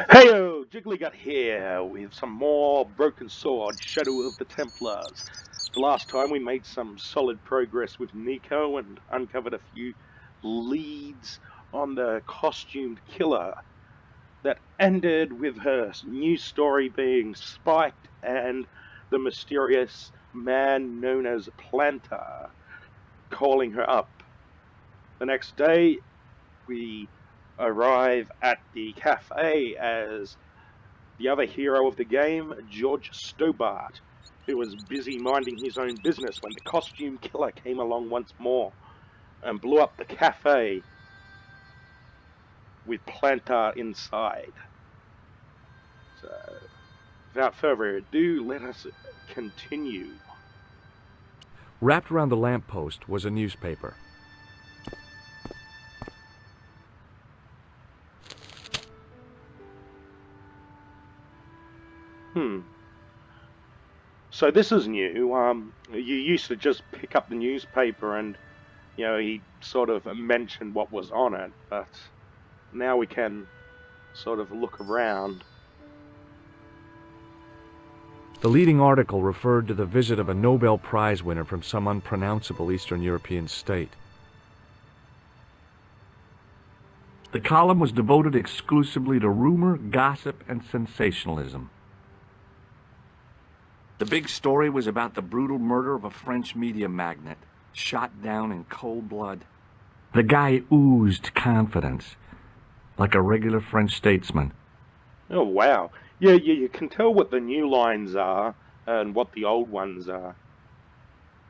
Heyo, Jiggly-Gut here with some more Broken Sword, Shadow of the Templars. The last time we made some solid progress with Nico and uncovered a few leads on the costumed killer that ended with her new story being spiked and the mysterious man known as Planter calling her up. The next day, we arrive at the cafe as the other hero of the game, George Stobart, who was busy minding his own business when the costume killer came along once more and blew up the cafe with Planter inside. So, without further ado, let us continue. Wrapped around the lamppost was a newspaper. So this is new. You used to just pick up the newspaper and, he sort of mentioned what was on it, but now we can sort of look around. The leading article referred to the visit of a Nobel Prize winner from some unpronounceable Eastern European state. The column was devoted exclusively to rumor, gossip, and sensationalism. The big story was about the brutal murder of a French media magnate, shot down in cold blood. The guy oozed confidence, like a regular French statesman. Oh, wow. Yeah, you can tell what the new lines are and what the old ones are.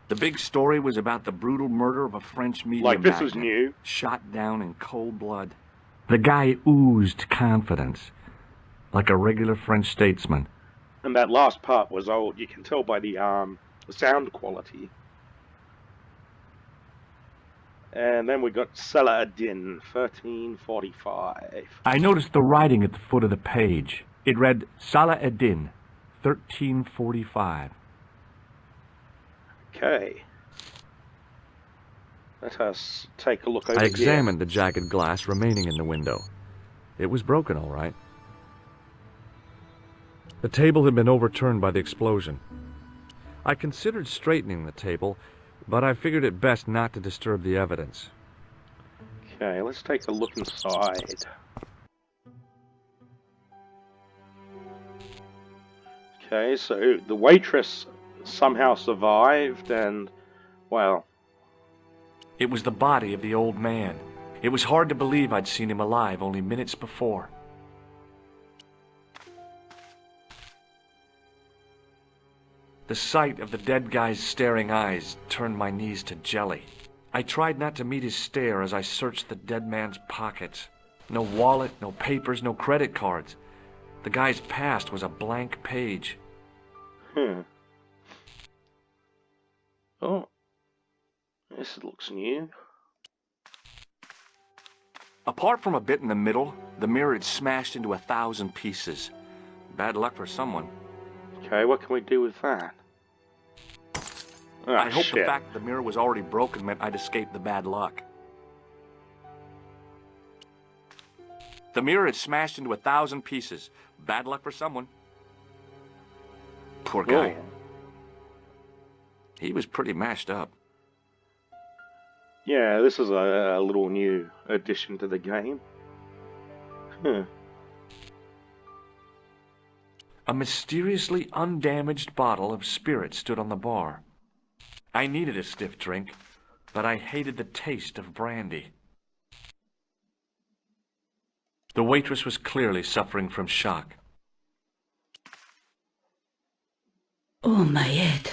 The big story was about the brutal murder of a French media Like magnate, this is new. shot down in cold blood. The guy oozed confidence, like a regular French statesman. And that last part was old. You can tell by the sound quality. And then we got Saladin, 1345. I noticed the writing at the foot of the page. It read Salah ad-Din, 1345. Okay. Let us take a look over I here. examined the jagged glass remaining in the window. It was broken, all right. The table had been overturned by the explosion. I considered straightening the table, but I figured it best not to disturb the evidence. Okay, let's take a look inside. Okay, so the waitress somehow survived and, well... It was the body of the old man. It was hard to believe I'd seen him alive only minutes before. The sight of the dead guy's staring eyes turned my knees to jelly. I tried not to meet his stare as I searched the dead man's pockets. No wallet, no papers, no credit cards. The guy's past was a blank page. Oh, this looks new. Apart from a bit in the middle, the mirror had smashed into 1,000 pieces. Bad luck for someone. Okay, what can we do with that? Oh, I hope shit. the fact that the mirror was already broken meant I'd escaped the bad luck. The mirror had smashed into 1,000 pieces. Bad luck for someone. Poor guy. Oh. He was pretty mashed up. Yeah, this is a little new addition to the game. A mysteriously undamaged bottle of spirit stood on the bar. I needed a stiff drink, but I hated the taste of brandy. The waitress was clearly suffering from shock. Oh, my head.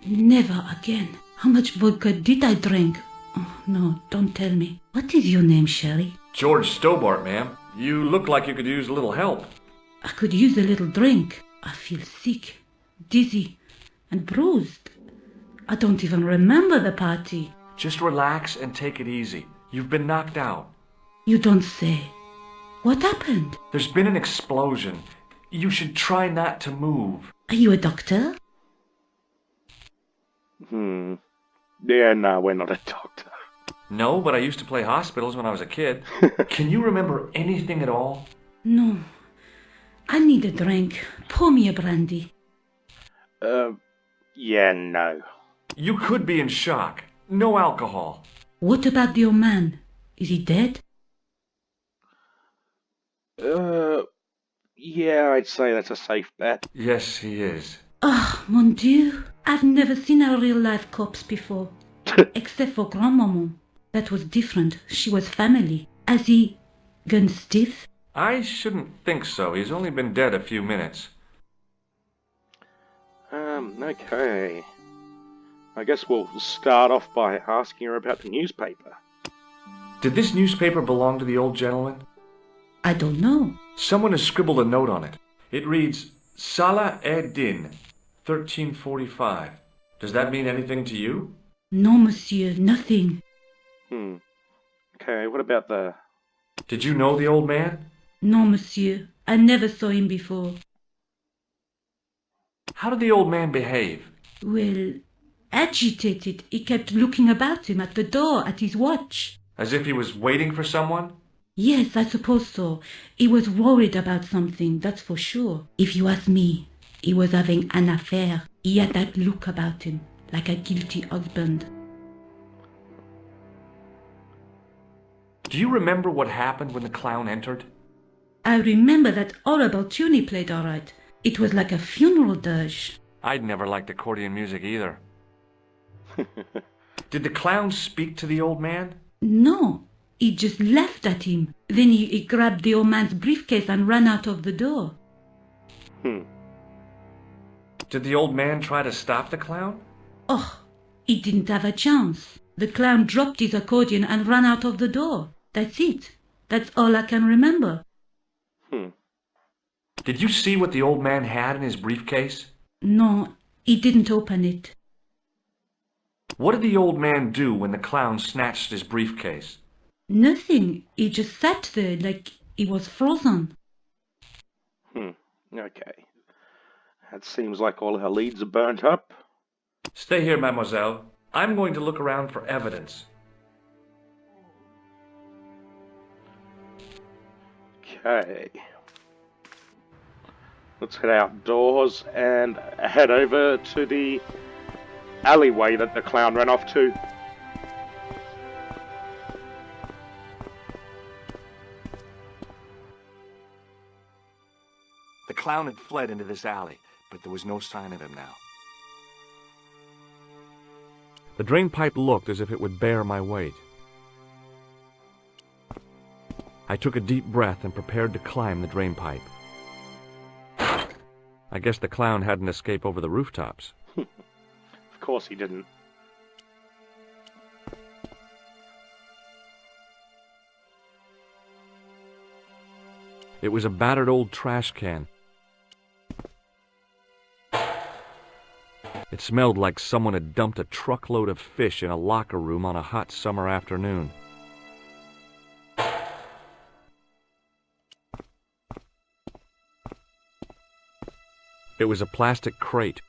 Never again. How much vodka did I drink? Oh, no, don't tell me. What is your name, Sherry? George Stobart, ma'am. You look like you could use a little help. I could use a little drink. I feel sick, dizzy, and bruised. I don't even remember the party. Just relax and take it easy. You've been knocked out. You don't say. What happened? There's been an explosion. You should try not to move. Are you a doctor? Yeah, no, we're not a doctor. No, but I used to play hospitals when I was a kid. Can you remember anything at all? No. I need a drink. Pour me a brandy. Yeah, no. You could be in shock. No alcohol. What about the old man? Is he dead? Yeah, I'd say that's a safe bet. Yes, he is. Oh, mon Dieu. I've never seen a real-life corpse before. Except for Grandmaman. That was different. She was family. Has he gone stiff? I shouldn't think so. He's only been dead a few minutes. Okay. I guess we'll start off by asking her about the newspaper. Did this newspaper belong to the old gentleman? I don't know. Someone has scribbled a note on it. It reads, Salah Ed-Din, 1345. Does that mean anything to you? No, monsieur, nothing. Okay, what about the... Did you know the old man? No, monsieur. I never saw him before. How did the old man behave? Well, agitated. He kept looking about him at the door, at his watch. As if he was waiting for someone? Yes, I suppose so. He was worried about something, that's for sure. If you ask me, he was having an affair. He had that look about him, like a guilty husband. Do you remember what happened when the clown entered? I remember that horrible tune he played all right. It was like a funeral dirge. I'd never liked accordion music either. Did the clown speak to the old man? No, he just laughed at him. Then he grabbed the old man's briefcase and ran out of the door. Did the old man try to stop the clown? Oh, he didn't have a chance. The clown dropped his accordion and ran out of the door. That's it. That's all I can remember. Did you see what the old man had in his briefcase? No, he didn't open it. What did the old man do when the clown snatched his briefcase? Nothing. He just sat there like he was frozen. Okay. That seems like all her leads are burnt up. Stay here, mademoiselle. I'm going to look around for evidence. Okay. Let's head outdoors and head over to the alleyway that the clown ran off to. The clown had fled into this alley, but there was no sign of him now. The drainpipe looked as if it would bear my weight. I took a deep breath and prepared to climb the drainpipe. I guess the clown hadn't escaped over the rooftops. Of course he didn't. It was a battered old trash can. It smelled like someone had dumped a truckload of fish in a locker room on a hot summer afternoon. It was a plastic crate.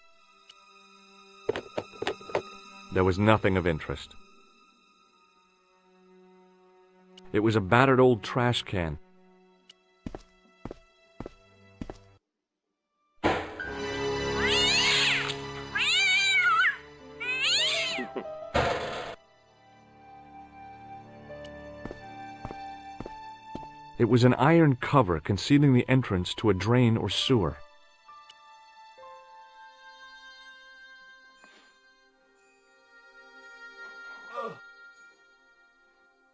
There was nothing of interest. It was a battered old trash can. It was an iron cover concealing the entrance to a drain or sewer.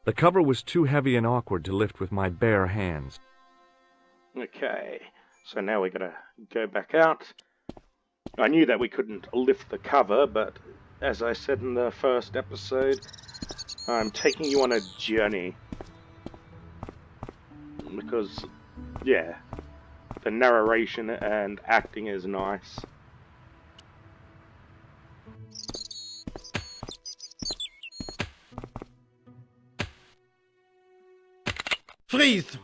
The cover was too heavy and awkward to lift with my bare hands. Okay, so now we gotta go back out. I knew that we couldn't lift the cover, but as I said in the first episode, I'm taking you on a journey. Because, yeah, the narration and acting is nice. Freeze!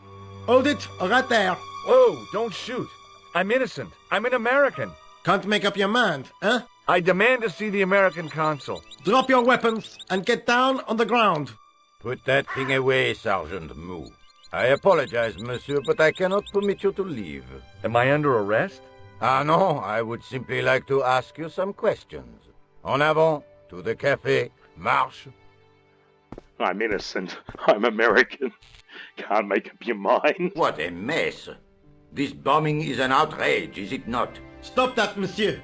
Hold it, right there. Whoa, don't shoot. I'm innocent. I'm an American. Can't make up your mind, huh? I demand to see the American consul. Drop your weapons and get down on the ground. Put that thing away, Sergeant Moo. I apologize, monsieur, but I cannot permit you to leave. Am I under arrest? Ah, no, I would simply like to ask you some questions. En avant, to the café, marche. I'm innocent. I'm American. Can't make up your mind. What a mess. This bombing is an outrage, is it not? Stop that, monsieur.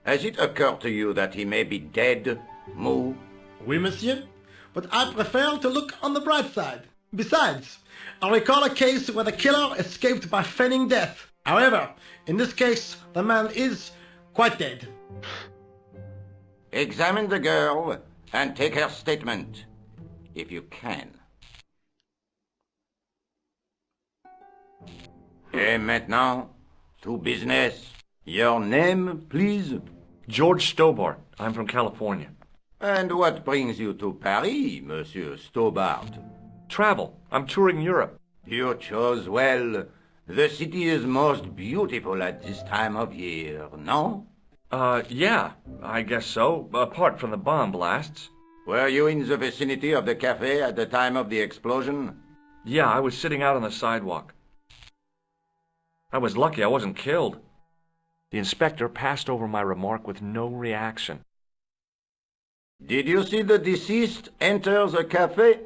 Has it occurred to you that he may be dead, Moo? Oui, monsieur. But I prefer to look on the bright side. Besides, I recall a case where the killer escaped by feigning death. However, in this case, the man is quite dead. Examine the girl and take her statement, if you can. Et maintenant, to business. Your name, please? George Stobart. I'm from California. And what brings you to Paris, Monsieur Stobart? Travel. I'm touring Europe. You chose well. The city is most beautiful at this time of year, no? Yeah, I guess so, apart from the bomb blasts. Were you in the vicinity of the cafe at the time of the explosion? Yeah, I was sitting out on the sidewalk. I was lucky I wasn't killed. The inspector passed over my remark with no reaction. Did you see the deceased enter the cafe?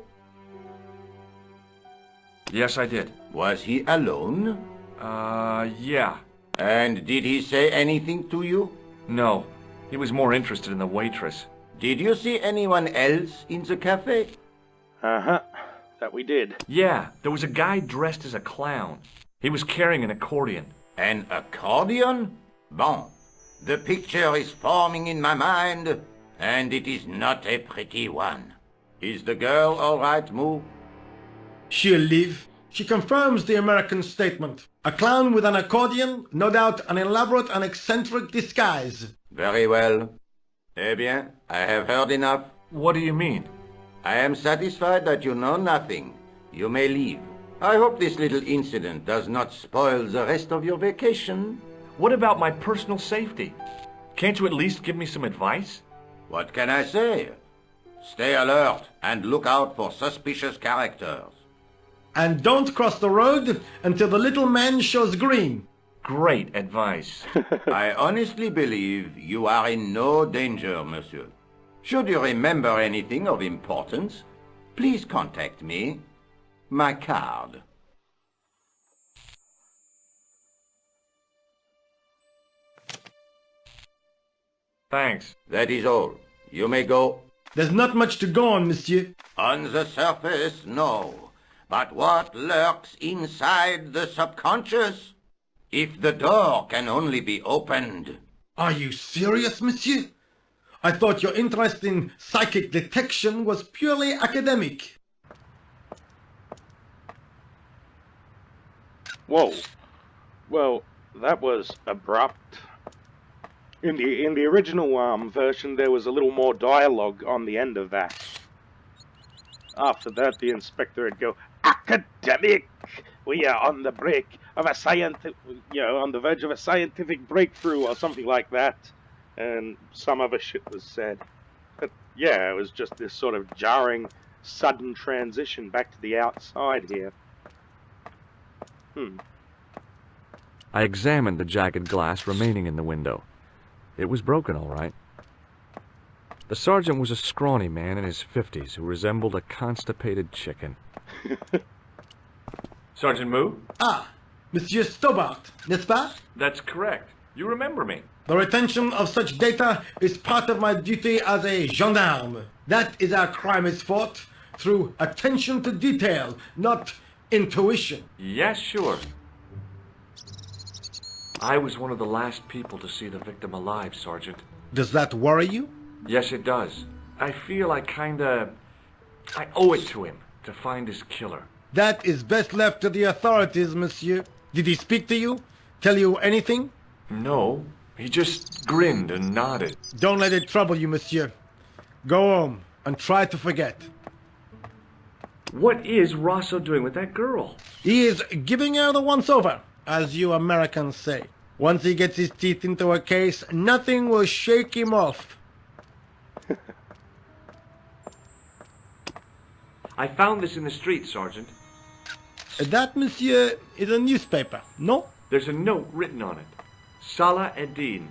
Yes, I did. Was he alone? Yeah. And did he say anything to you? No, he was more interested in the waitress. Did you see anyone else in the cafe? Uh-huh. That we did. Yeah, there was a guy dressed as a clown. He was carrying an accordion. An accordion? Bon. The picture is forming in my mind, and it is not a pretty one. Is the girl all right, Moo? She'll live. She confirms the American statement. A clown with an accordion, no doubt an elaborate and eccentric disguise. Very well. Eh bien, I have heard enough. What do you mean? I am satisfied that you know nothing. You may leave. I hope this little incident does not spoil the rest of your vacation. What about my personal safety? Can't you at least give me some advice? What can I say? Stay alert and look out for suspicious characters. And don't cross the road until the little man shows green. Great advice. I honestly believe you are in no danger, monsieur. Should you remember anything of importance, please contact me. My card. Thanks. That is all. You may go. There's not much to go on, monsieur. On the surface, no. But what lurks inside the subconscious? If the door can only be opened. Are you serious, monsieur? I thought your interest in psychic detection was purely academic. Whoa. Well, that was abrupt. In the original version, there was a little more dialogue on the end of that. After that, the inspector would go, "Academic! We are on the brink of a on the verge of a scientific breakthrough," or something like that. And some other shit was said. But yeah, it was just this sort of jarring, sudden transition back to the outside here. I examined the jagged glass remaining in the window. It was broken, all right. The sergeant was a scrawny man in his 50s who resembled a constipated chicken. Sergeant Moo? Ah, Monsieur Stobart, n'est-ce pas? That's correct. You remember me. The retention of such data is part of my duty as a gendarme. That is how crime is fought, through attention to detail, not intuition. Yes, sure. I was one of the last people to see the victim alive, Sergeant. Does that worry you? Yes, it does. I feel I owe it to him to find his killer. That is best left to the authorities, monsieur. Did he speak to you? Tell you anything? No, he just grinned and nodded. Don't let it trouble you, monsieur. Go home and try to forget. What is Rosso doing with that girl? He is giving her the once-over, as you Americans say. Once he gets his teeth into a case, nothing will shake him off. I found this in the street, Sergeant. That, monsieur, is a newspaper, no? There's a note written on it. Salah Eddin,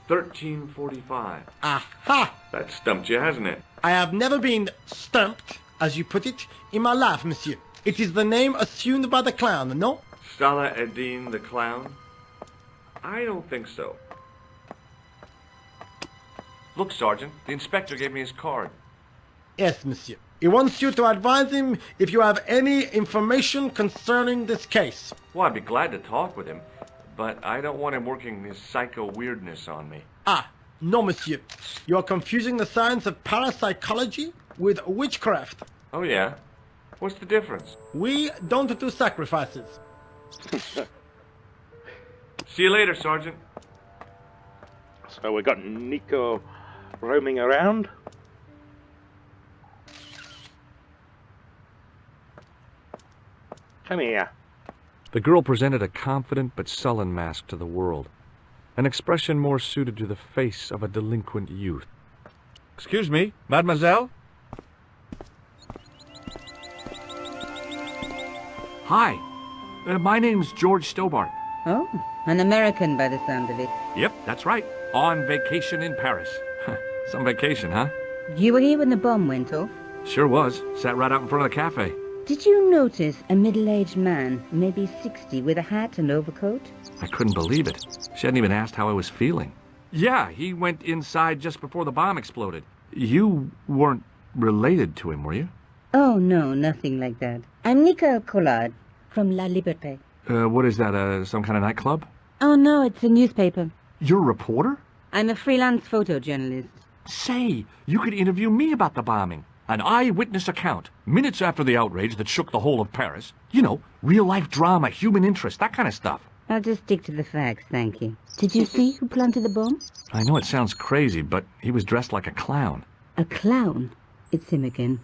1345. Aha! That stumped you, hasn't it? I have never been stumped, as you put it, in my life, monsieur. It is the name assumed by the clown, no? Salah Eddin the clown? I don't think so. Look, Sergeant, the inspector gave me his card. Yes, monsieur. He wants you to advise him if you have any information concerning this case. Well, I'd be glad to talk with him, but I don't want him working his psycho weirdness on me. Ah, no, monsieur. You are confusing the science of parapsychology with witchcraft. Oh, yeah? What's the difference? We don't do sacrifices. See you later, Sergeant. So we got Nico roaming around. Come here. The girl presented a confident but sullen mask to the world, an expression more suited to the face of a delinquent youth. Excuse me, mademoiselle? Hi, my name's George Stobart. Oh, an American by the sound of it. Yep, that's right. On vacation in Paris. Some vacation, huh? You were here when the bomb went off? Sure was. Sat right out in front of the cafe. Did you notice a middle-aged man, maybe 60, with a hat and overcoat? I couldn't believe it. She hadn't even asked how I was feeling. Yeah, he went inside just before the bomb exploded. You weren't related to him, were you? Oh, no, nothing like that. I'm Nico Collard, from La Liberté. What is that, some kind of nightclub? Oh, no, it's a newspaper. You're a reporter? I'm a freelance photojournalist. Say, you could interview me about the bombing. An eyewitness account, minutes after the outrage that shook the whole of Paris. You know, real-life drama, human interest, that kind of stuff. I'll just stick to the facts, thank you. Did you see who planted the bomb? I know it sounds crazy, but he was dressed like a clown. A clown? It's him again.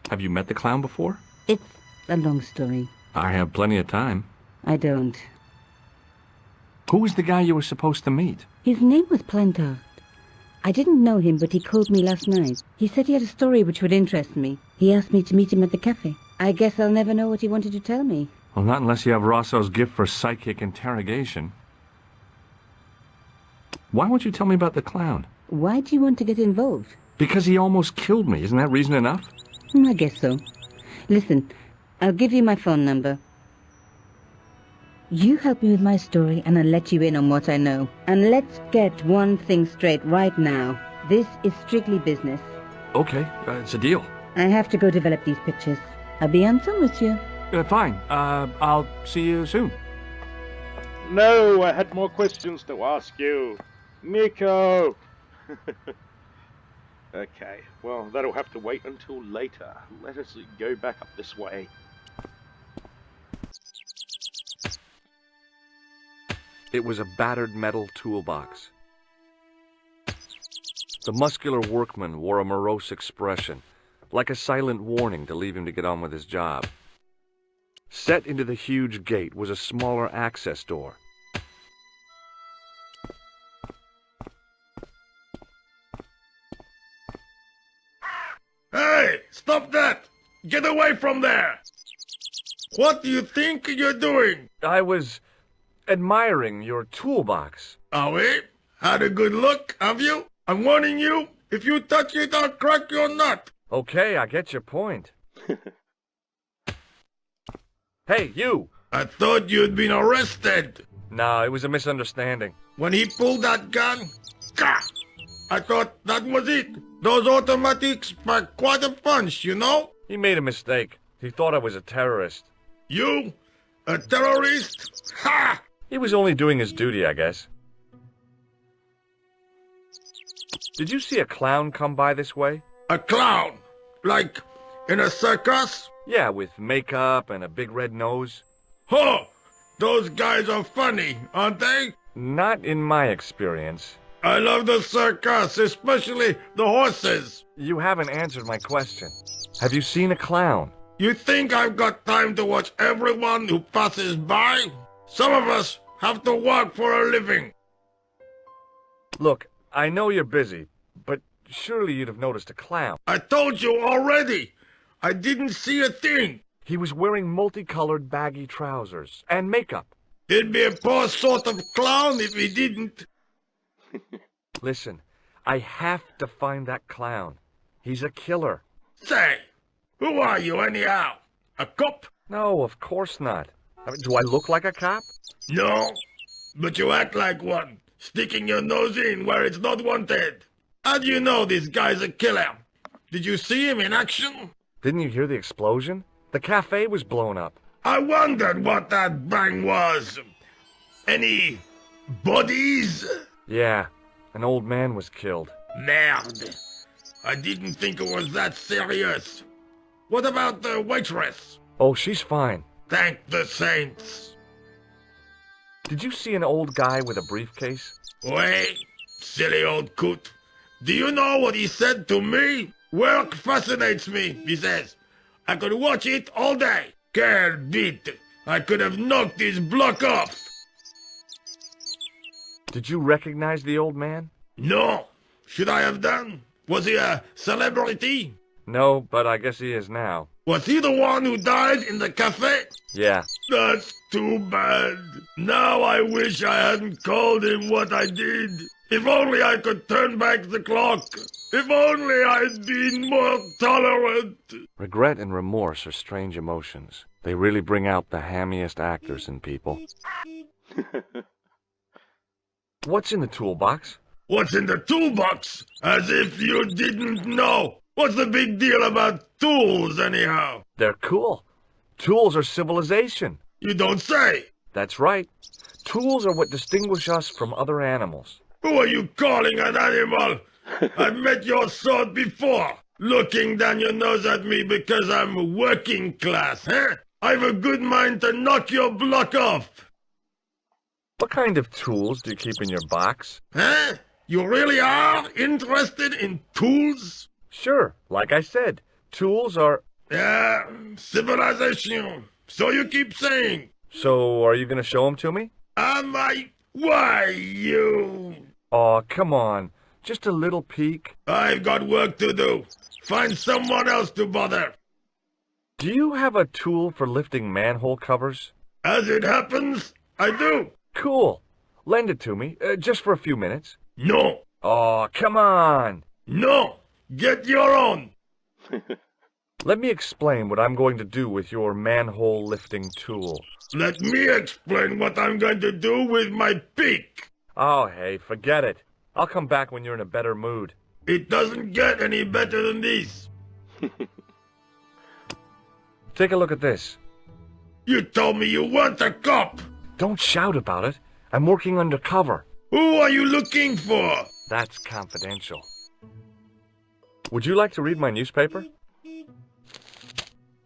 Have you met the clown before? It's a long story. I have plenty of time. I don't. Who was the guy you were supposed to meet? His name was Plantard. I didn't know him, but he called me last night. He said he had a story which would interest me. He asked me to meet him at the cafe. I guess I'll never know what he wanted to tell me. Well, not unless you have Rosso's gift for psychic interrogation. Why won't you tell me about the clown? Why do you want to get involved? Because he almost killed me. Isn't that reason enough? I guess so. Listen, I'll give you my phone number. You help me with my story and I'll let you in on what I know. And let's get one thing straight right now. This is strictly business. Okay, it's a deal. I have to go develop these pictures. I'll be on some, monsieur. Fine. I'll see you soon. No, I had more questions to ask you. Nico! Okay, well, that'll have to wait until later. Let us go back up this way. It was a battered metal toolbox. The muscular workman wore a morose expression, like a silent warning to leave him to get on with his job. Set into the huge gate was a smaller access door. Hey, stop that! Get away from there! What do you think you're doing? I was admiring your toolbox. Oh, eh? Had a good look, have you? I'm warning you, if you touch it, I'll crack your nut. Okay, I get your point. Hey, you! I thought you'd been arrested. No, it was a misunderstanding. When he pulled that gun, gah! I thought that was it. Those automatics pack quite a punch, you know? He made a mistake. He thought I was a terrorist. You? A terrorist? Ha! He was only doing his duty, I guess. Did you see a clown come by this way? A clown? Like in a circus? Yeah, with makeup and a big red nose. Huh! Those guys are funny, aren't they? Not in my experience. I love the circus, especially the horses. You haven't answered my question. Have you seen a clown? You think I've got time to watch everyone who passes by? Some of us have to work for a living. Look, I know you're busy, but Surely you'd have noticed a clown. I told you already. I didn't see a thing. He was wearing multicolored baggy trousers and makeup. He'd be a poor sort of clown if he didn't. Listen, I have to find that clown. He's a killer. Say, who are you anyhow? A cop? No, of course not. I mean, do I look like a cop? No, but you act like one, sticking your nose in where it's not wanted. How do you know this guy's a killer? Did you see him in action? Didn't you hear the explosion? The cafe was blown up. I wondered what that bang was. Any bodies? Yeah, an old man was killed. Merde. I didn't think it was that serious. What about the waitress? Oh, she's fine. Thank the saints. Did you see an old guy with a briefcase? Wait, silly old coot. Do you know what he said to me? Work fascinates me, he says. I could watch it all day. Quel bit. I could have knocked his block off. Did you recognize the old man? No. Should I have done? Was he a celebrity? No, but I guess he is now. Was he the one who died in the cafe? Yeah. That's too bad. Now I wish I hadn't called him what I did. If only I could turn back the clock. If only I'd been more tolerant. Regret and remorse are strange emotions. They really bring out the hammiest actors in people. What's in the toolbox? What's in the toolbox? As if you didn't know. What's the big deal about tools, anyhow? They're cool. Tools are civilization. You don't say. That's right. Tools are what distinguish us from other animals. Who are you calling an animal? I've met your sort before. Looking down your nose at me because I'm working class, huh? I've a good mind to knock your block off. What kind of tools do you keep in your box? Huh? You really are interested in tools? Sure, like I said, tools are... Yeah, civilization. So you keep saying. So, are you going to show them to me? Am I? Why, you... Aw, come on. Just a little peek. I've got work to do. Find someone else to bother. Do you have a tool for lifting manhole covers? As it happens, I do. Cool. Lend it to me, just for a few minutes. No. Aw, come on. No. Get your own. Let me explain what I'm going to do with your manhole lifting tool. Let me explain what I'm going to do with my pick. Oh, hey, forget it. I'll come back when you're in a better mood. It doesn't get any better than this. Take a look at this. You told me you weren't a cop. Don't shout about it. I'm working undercover. Who are you looking for? That's confidential. Would you like to read my newspaper?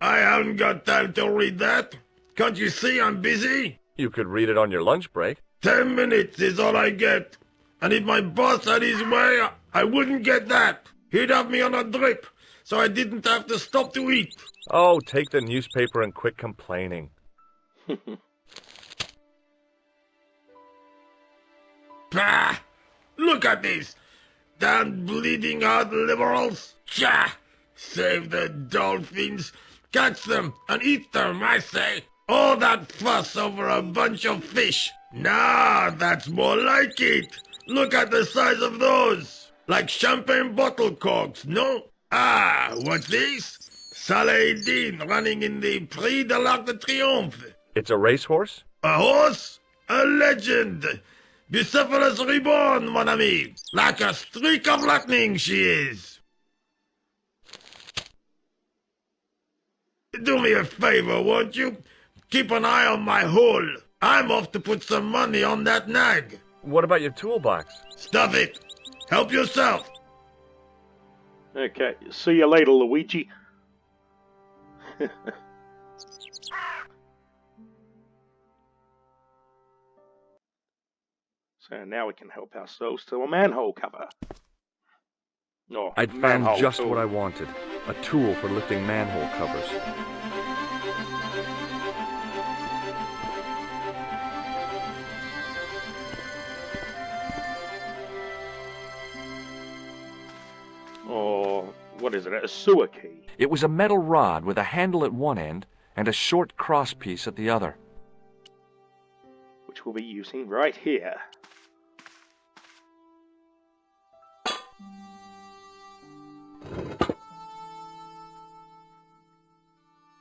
I haven't got time to read that. Can't you see I'm busy? You could read it on your lunch break. 10 minutes is all I get. And if my boss had his way, I wouldn't get that. He'd have me on a drip, so I didn't have to stop to eat. Oh, take the newspaper and quit complaining. Pah! Look at this. Damn bleeding heart liberals. Tcha! Save the dolphins. Catch them and eat them, I say. All that fuss over a bunch of fish. Nah, that's more like it. Look at the size of those. Like champagne bottle corks, no? Ah, what's this? Saladin running in the Prix de l'Arc de Triomphe. It's a racehorse? A horse? A legend. Bucephalus reborn, mon ami. Like a streak of lightning she is. Do me a favor, won't you? Keep an eye on my hole. I'm off to put some money on that nag. What about your toolbox? Stuff it. Help yourself. Okay, see you later, Luigi. So now we can help ourselves to a manhole cover. Oh, I'd found manhole just tool. what I wanted. A tool for lifting manhole covers. Or what is it, a sewer key? It was a metal rod with a handle at one end and a short crosspiece at the other. Which we'll be using right here.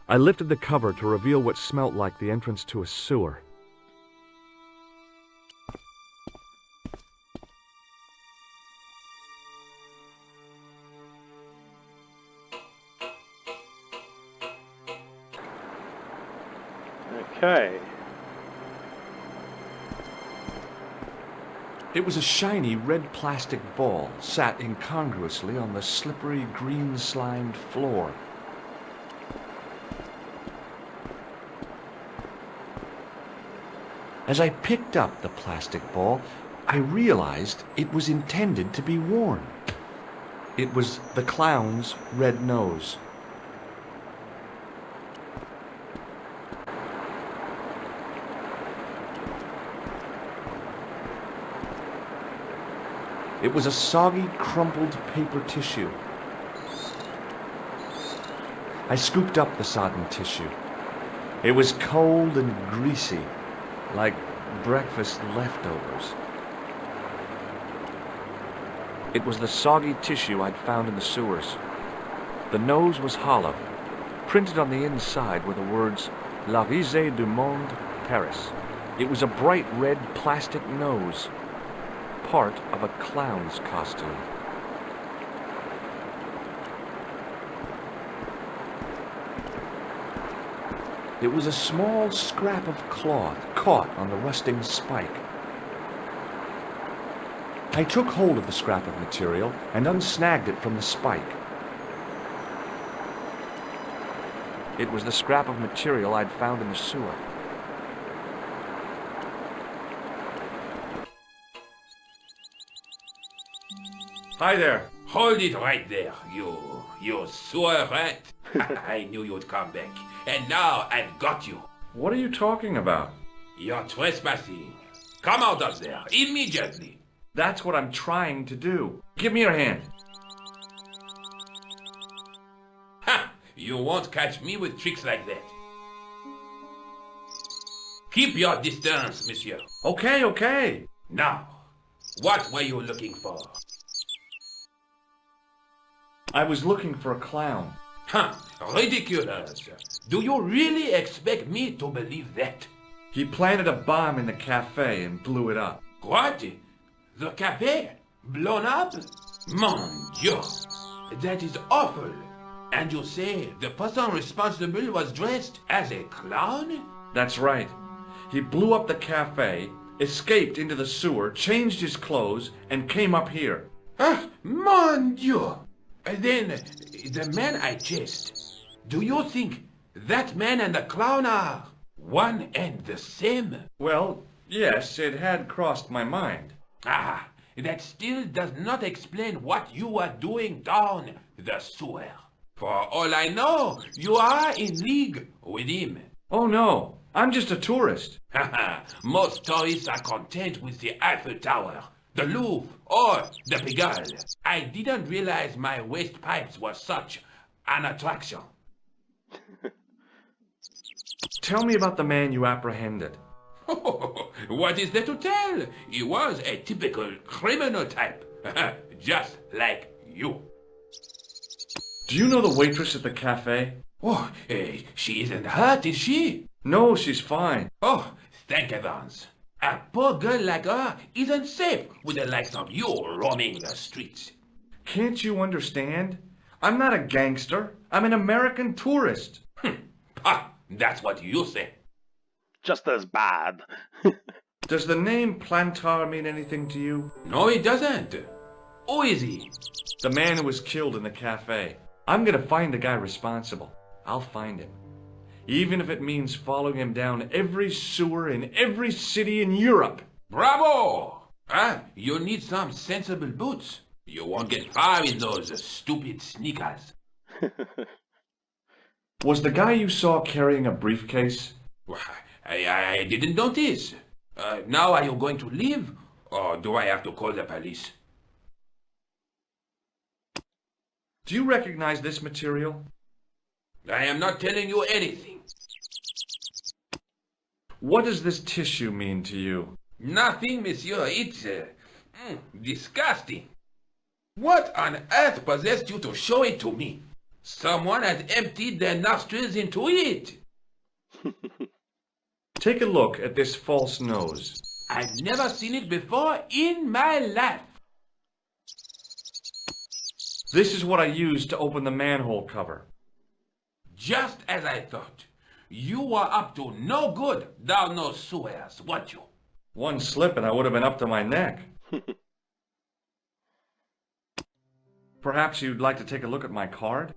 I lifted the cover to reveal what smelt like the entrance to a sewer. Okay. It was a shiny red plastic ball sat incongruously on the slippery green slimed floor. As I picked up the plastic ball, I realized it was intended to be worn. It was the clown's red nose. It was a soggy, crumpled paper tissue. I scooped up the sodden tissue. It was cold and greasy, like breakfast leftovers. It was the soggy tissue I'd found in the sewers. The nose was hollow. Printed on the inside were the words, La Risée du Monde, Paris. It was a bright red plastic nose, part of a clown's costume. It was a small scrap of cloth caught on the rusting spike. I took hold of the scrap of material and unsnagged it from the spike. It was the scrap of material I'd found in the sewer. Hi there. Hold it right there, you sewer rat. I knew you'd come back, and now I've got you. What are you talking about? You're trespassing. Come out of there, immediately. That's what I'm trying to do. Give me your hand. Ha! You won't catch me with tricks like that. Keep your distance, monsieur. Okay, okay. Now, what were you looking for? I was looking for a clown. Huh, ridiculous. Do you really expect me to believe that? He planted a bomb in the cafe and blew it up. What? The cafe? Blown up? Mon Dieu! That is awful. And you say the person responsible was dressed as a clown? That's right. He blew up the cafe, escaped into the sewer, changed his clothes, and came up here. Ah, mon Dieu! Then, the man I chased, do you think that man and the clown are one and the same? Well, yes, it had crossed my mind. Ah, that still does not explain what you are doing down the sewer. For all I know, you are in league with him. Oh no, I'm just a tourist. Haha, most tourists are content with the Eiffel Tower, the Louvre, or the Pigalle. I didn't realize my waste pipes were such an attraction. Tell me about the man you apprehended. What is there to tell? He was a typical criminal type, just like you. Do you know the waitress at the cafe? Oh, she isn't hurt, is she? No, she's fine. Oh, thank heavens. A poor girl like her isn't safe with the likes of you roaming the streets. Can't you understand? I'm not a gangster. I'm an American tourist. Ha! That's what you say. Just as bad. Does the name Plantar mean anything to you? No, it doesn't. Who is he? The man who was killed in the cafe. I'm gonna find the guy responsible. I'll find him. Even if it means following him down every sewer in every city in Europe. Bravo! You need some sensible boots. You won't get far in those stupid sneakers. Was the guy you saw carrying a briefcase? I didn't notice. Now are you going to leave? Or do I have to call the police? Do you recognize this material? I am not telling you anything. What does this tissue mean to you? Nothing, monsieur. It's disgusting. What on earth possessed you to show it to me? Someone has emptied their nostrils into it. Take a look at this false nose. I've never seen it before in my life. This is what I used to open the manhole cover. Just as I thought. You were up to no good down those sewers, weren't you? One slip and I would have been up to my neck. Perhaps you'd like to take a look at my card?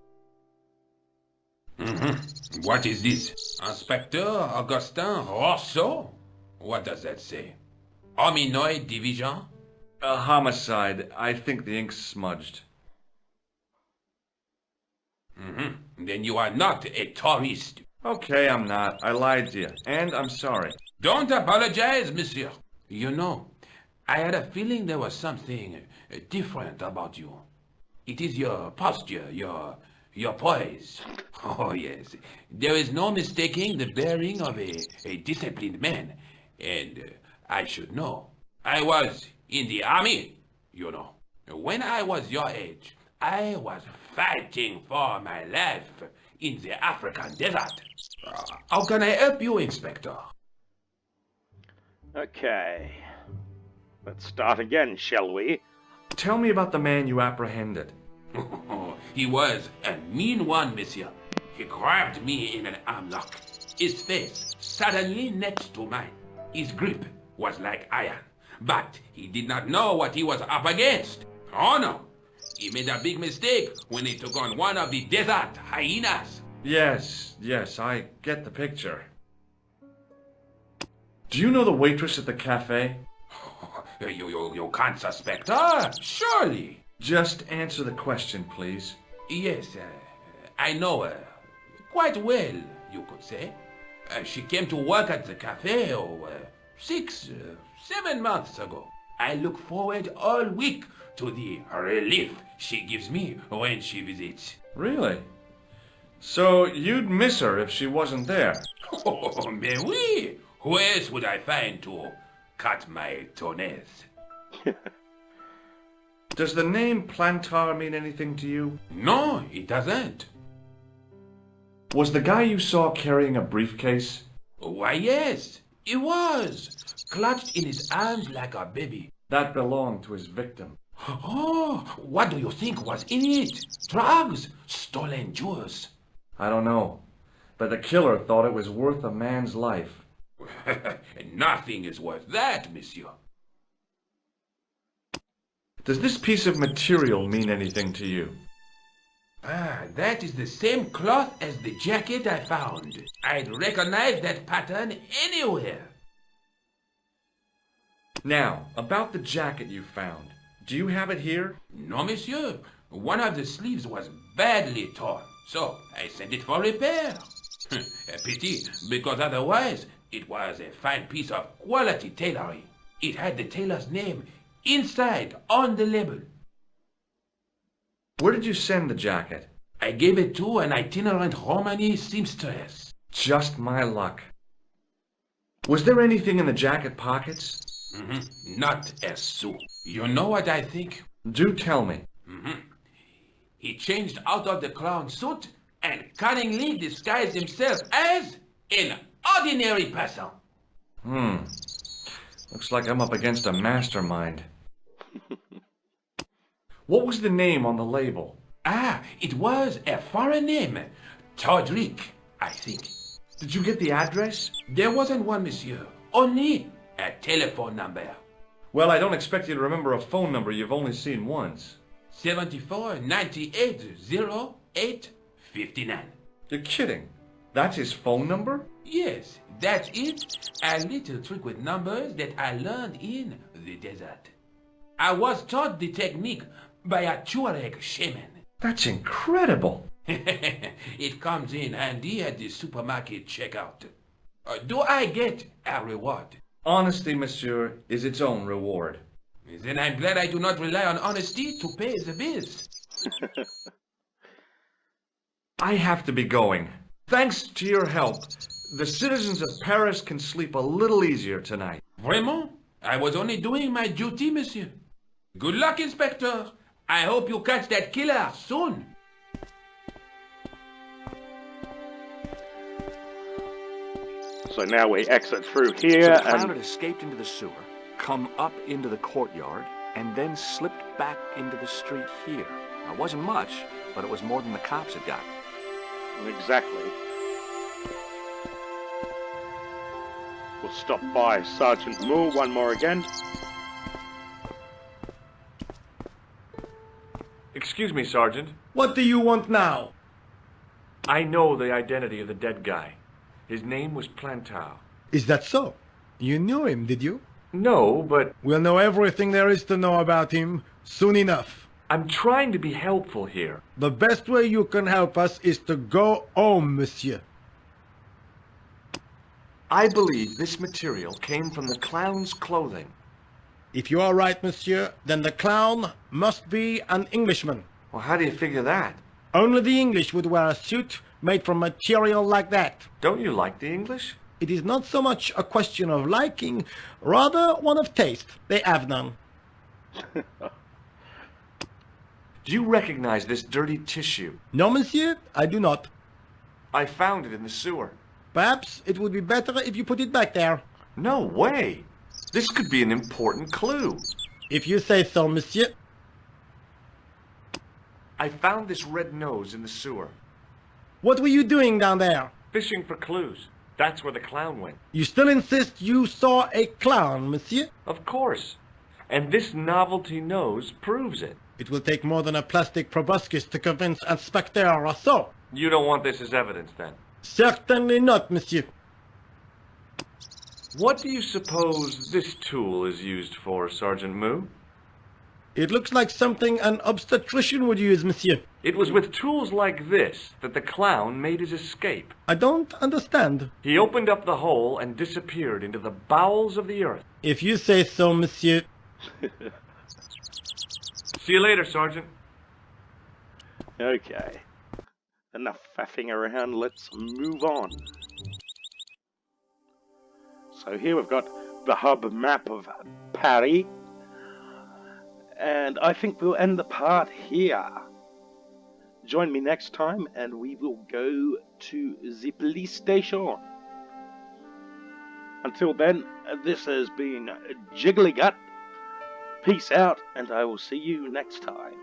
What is this? Inspector Augustin Rousseau? What does that say? Hominoid Division? A homicide. I think the ink's smudged. Then you are not a tourist. Okay, I'm not. I lied to you. And I'm sorry. Don't apologize, monsieur. You know, I had a feeling there was something different about you. It is your posture, your poise. Oh, yes. There is no mistaking the bearing of a disciplined man. And I should know. I was in the army, you know. When I was your age, I was fighting for my life in the African desert. How can I help you, Inspector? Okay. Let's start again, shall we? Tell me about the man you apprehended. He was a mean one, monsieur. He grabbed me in an arm lock. His face suddenly next to mine. His grip was like iron. But he did not know what he was up against. Oh no! He made a big mistake when he took on one of the desert hyenas. Yes, I get the picture. Do you know the waitress at the cafe? You can't suspect her, surely. Just answer the question, please. Yes, I know her. Quite well, you could say. She came to work at the cafe 6, 7 months ago. I look forward all week to the relief she gives me when she visits. Really? So you'd miss her if she wasn't there? Oh, mais oui! Who else would I find to cut my toenails? Does the name Plantar mean anything to you? No, it doesn't. Was the guy you saw carrying a briefcase? Why, yes, he was. Clutched in his arms like a baby. That belonged to his victim. Oh, what do you think was in it? Drugs? Stolen jewels? I don't know. But the killer thought it was worth a man's life. Nothing is worth that, monsieur. Does this piece of material mean anything to you? That is the same cloth as the jacket I found. I'd recognize that pattern anywhere. Now, about the jacket you found. Do you have it here? No, monsieur. One of the sleeves was badly torn, so I sent it for repair. A pity, because otherwise it was a fine piece of quality tailoring. It had the tailor's name inside on the label. Where did you send the jacket? I gave it to an itinerant Romany seamstress. Just my luck. Was there anything in the jacket pockets? Not a sou. You know what I think? Do tell me. He changed out of the clown suit and cunningly disguised himself as an ordinary person. Looks like I'm up against a mastermind. What was the name on the label? It was a foreign name. Todrick, I think. Did you get the address? There wasn't one, monsieur. Only a telephone number. Well, I don't expect you to remember a phone number you've only seen once. 74 98 08 59. You're kidding. That's his phone number? Yes, that's it. A little trick with numbers that I learned in the desert. I was taught the technique by a Tuareg shaman. That's incredible. It comes in handy at the supermarket checkout. Do I get a reward? Honesty, monsieur, is its own reward. Then I'm glad I do not rely on honesty to pay the bills. I have to be going. Thanks to your help, the citizens of Paris can sleep a little easier tonight. Vraiment? I was only doing my duty, monsieur. Good luck, Inspector. I hope you catch that killer soon. So now we exit through here, So the clown and had escaped into the sewer, come up into the courtyard, and then slipped back into the street here. It wasn't much, but it was more than the cops had got. exactly. We'll stop by Sergeant Moore one more again. Excuse me, Sergeant. What do you want now? I know the identity of the dead guy. His name was Plantar. Is that so? You knew him, did you? No, but We'll know everything there is to know about him soon enough. I'm trying to be helpful here. The best way you can help us is to go home, monsieur. I believe this material came from the clown's clothing. If you are right, monsieur, then the clown must be an Englishman. Well, how do you figure that? Only the English would wear a suit made from material like that. Don't you like the English? It is not so much a question of liking, rather one of taste. They have none. Do you recognize this dirty tissue? No, monsieur, I do not. I found it in the sewer. Perhaps it would be better if you put it back there. No way! This could be an important clue. If you say so, monsieur. I found this red nose in the sewer. What were you doing down there? Fishing for clues. That's where the clown went. You still insist you saw a clown, monsieur? Of course. And this novelty nose proves it. It will take more than a plastic proboscis to convince Inspector Rousseau. You don't want this as evidence, then? Certainly not, monsieur. What do you suppose this tool is used for, Sergeant Moo? It looks like something an obstetrician would use, monsieur. It was with tools like this that the clown made his escape. I don't understand. He opened up the hole and disappeared into the bowels of the earth. If you say so, monsieur. See you later, Sergeant. Okay. Enough faffing around, let's move on. So here we've got the hub map of Paris. And I think we'll end the part here. Join me next time and we will go to the police station. Until then, this has been Jiggly-Gut. Peace out, and I will see you next time.